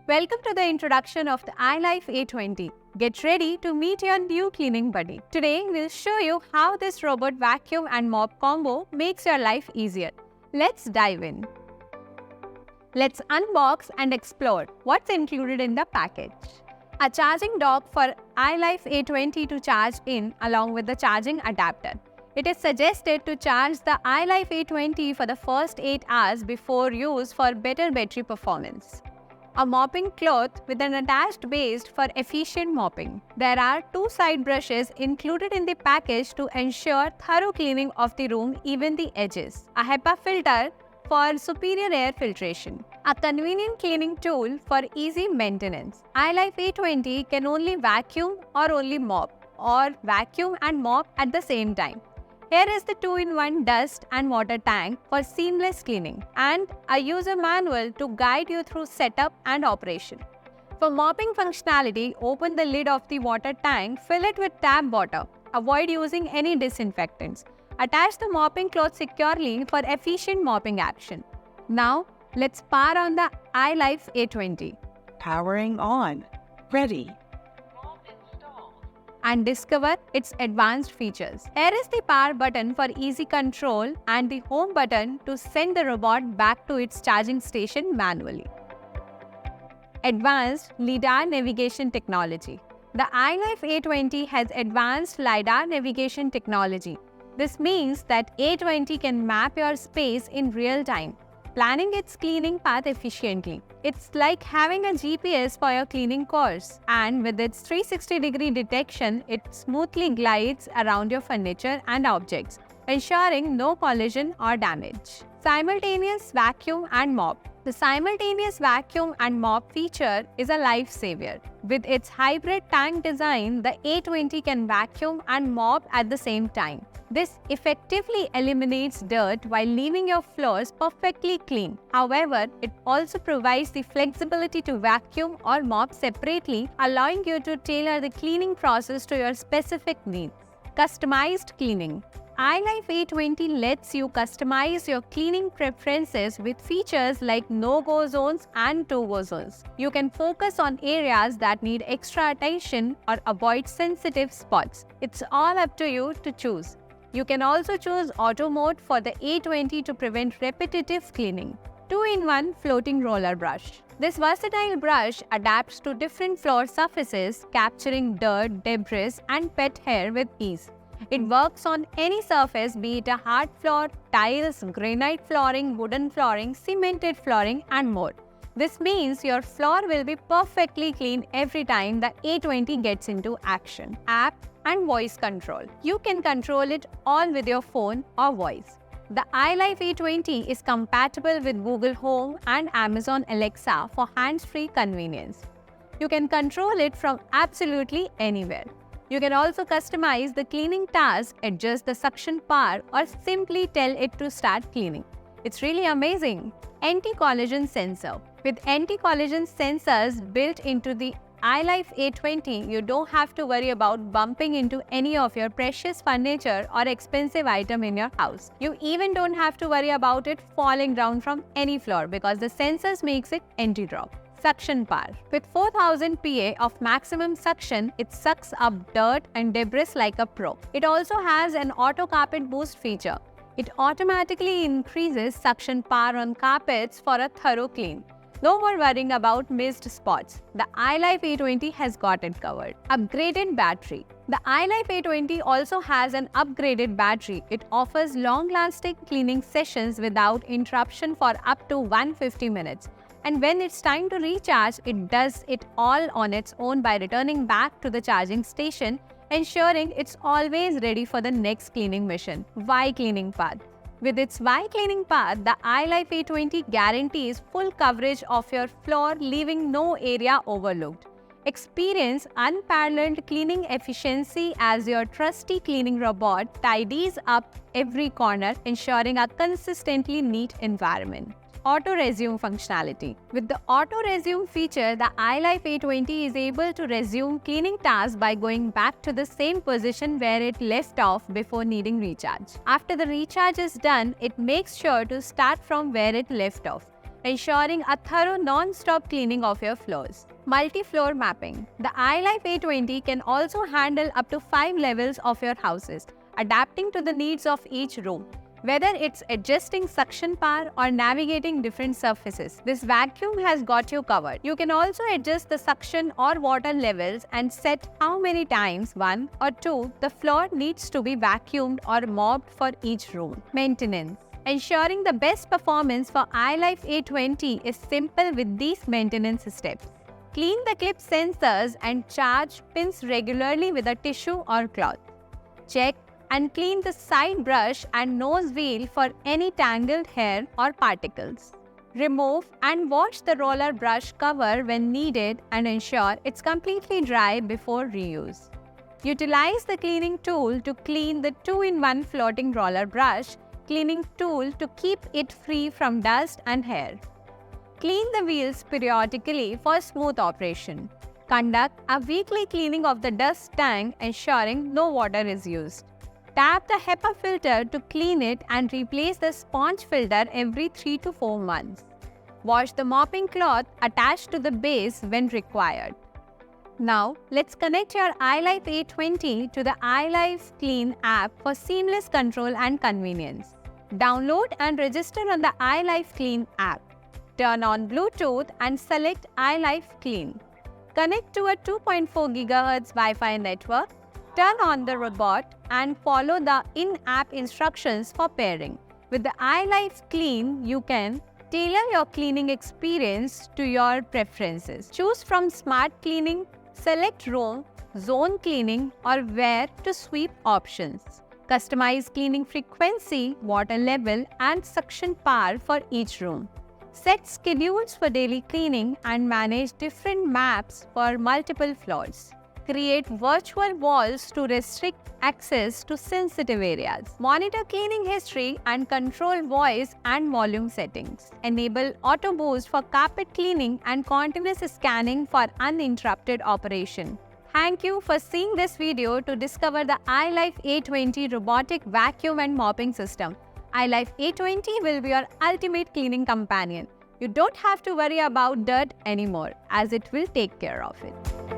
Welcome to the introduction of the iLife A20. Get ready to meet your new cleaning buddy. Today, we'll show you how this robot vacuum and mop combo makes your life easier. Let's dive in. Let's unbox and explore what's included in the package. A charging dock for iLife A20 to charge in along with the charging adapter. It is suggested to charge the iLife A20 for the first 8 hours before use for better battery performance. A mopping cloth with an attached base for efficient mopping. There are 2 side brushes included in the package to ensure thorough cleaning of the room, even the edges. A HEPA filter for superior air filtration. A convenient cleaning tool for easy maintenance. iLife A20 can only vacuum or only mop, or vacuum and mop at the same time. Here is the 2-in-1 dust and water tank for seamless cleaning and a user manual to guide you through setup and operation. For mopping functionality, open the lid of the water tank, fill it with tap water. Avoid using any disinfectants. Attach the mopping cloth securely for efficient mopping action. Now, let's power on the iLife A20. Powering on. Ready. And discover its advanced features. Here is the power button for easy control and the home button to send the robot back to its charging station manually. Advanced LiDAR navigation technology. The iLife A20 has advanced LiDAR navigation technology. This means that A20 can map your space in real time, planning its cleaning path efficiently. It's like having a GPS for your cleaning course, and with its 360-degree detection, it smoothly glides around your furniture and objects, ensuring no collision or damage. Simultaneous vacuum and mop. The simultaneous vacuum and mop feature is a lifesaver. With its hybrid tank design, the A20 can vacuum and mop at the same time. This effectively eliminates dirt while leaving your floors perfectly clean. However, it also provides the flexibility to vacuum or mop separately, allowing you to tailor the cleaning process to your specific needs. Customized cleaning. iLife A20 lets you customize your cleaning preferences with features like no-go zones and to-go zones. You can focus on areas that need extra attention or avoid sensitive spots. It's all up to you to choose. You can also choose auto mode for the A20 to prevent repetitive cleaning. 2-in-1 floating roller brush. This versatile brush adapts to different floor surfaces, capturing dirt, debris, and pet hair with ease. It works on any surface, be it a hard floor, tiles, granite flooring, wooden flooring, cemented flooring, and more. This means your floor will be perfectly clean every time the A20 gets into action. App and voice control. You can control it all with your phone or voice. The iLife A20 is compatible with Google Home and Amazon Alexa for hands-free convenience. You can control it from absolutely anywhere. You can also customize the cleaning task, adjust the suction power, or simply tell it to start cleaning. It's really amazing. Anti-collision sensor. With anti-collision sensors built into the iLife A20, you don't have to worry about bumping into any of your precious furniture or expensive item in your house. You even don't have to worry about it falling down from any floor because the sensors makes it anti-drop. Suction power. With 4000 PA of maximum suction, it sucks up dirt and debris like a pro. It also has an auto carpet boost feature. It automatically increases suction power on carpets for a thorough clean. No more worrying about missed spots. The iLife A20 has got it covered. Upgraded battery. The iLife A20 also has an upgraded battery. It offers long-lasting cleaning sessions without interruption for up to 150 minutes. And when it's time to recharge, it does it all on its own by returning back to the charging station, ensuring it's always ready for the next cleaning mission. Y cleaning path. With its Y cleaning path, the iLife A20 guarantees full coverage of your floor, leaving no area overlooked. Experience unparalleled cleaning efficiency as your trusty cleaning robot tidies up every corner, ensuring a consistently neat environment. Auto resume functionality. With the auto resume feature, the iLife A20 is able to resume cleaning tasks by going back to the same position where it left off before needing recharge. After the recharge is done, it makes sure to start from where it left off. ensuring a thorough non-stop cleaning of your floors. Multi-floor mapping. The iLife A20 can also handle up to 5 levels of your houses, adapting to the needs of each room. Whether it's adjusting suction power or navigating different surfaces, this vacuum has got you covered. You can also adjust the suction or water levels and set how many times, 1 or 2, the floor needs to be vacuumed or mopped for each room. Maintenance. Ensuring the best performance for iLife A20 is simple with these maintenance steps. Clean the clip sensors and charge pins regularly with a tissue or cloth. Check and clean the side brush and nose wheel for any tangled hair or particles. Remove and wash the roller brush cover when needed and ensure it's completely dry before reuse. Utilize the cleaning tool to clean the 2-in-1 floating roller brush cleaning tool to keep it free from dust and hair. Clean the wheels periodically for smooth operation. Conduct a weekly cleaning of the dust tank, ensuring no water is used. Tap the HEPA filter to clean it and replace the sponge filter every 3 to 4 months. Wash the mopping cloth attached to the base when required. Now, let's connect your iLife A20 to the iLife Clean app for seamless control and convenience. Download and register on the iLife Clean app. Turn on Bluetooth and select iLife Clean. Connect to a 2.4 GHz Wi-Fi network. Turn on the robot and follow the in-app instructions for pairing. With the iLife Clean, you can tailor your cleaning experience to your preferences. Choose from smart cleaning, select room, zone cleaning, or where to sweep options. Customize cleaning frequency, water level, and suction power for each room. Set schedules for daily cleaning and manage different maps for multiple floors. Create virtual walls to restrict access to sensitive areas. Monitor cleaning history and control voice and volume settings. Enable auto boost for carpet cleaning and continuous scanning for uninterrupted operation. Thank you for seeing this video to discover the iLife A20 robotic vacuum and mopping system. iLife A20 will be your ultimate cleaning companion. You don't have to worry about dirt anymore, as it will take care of it.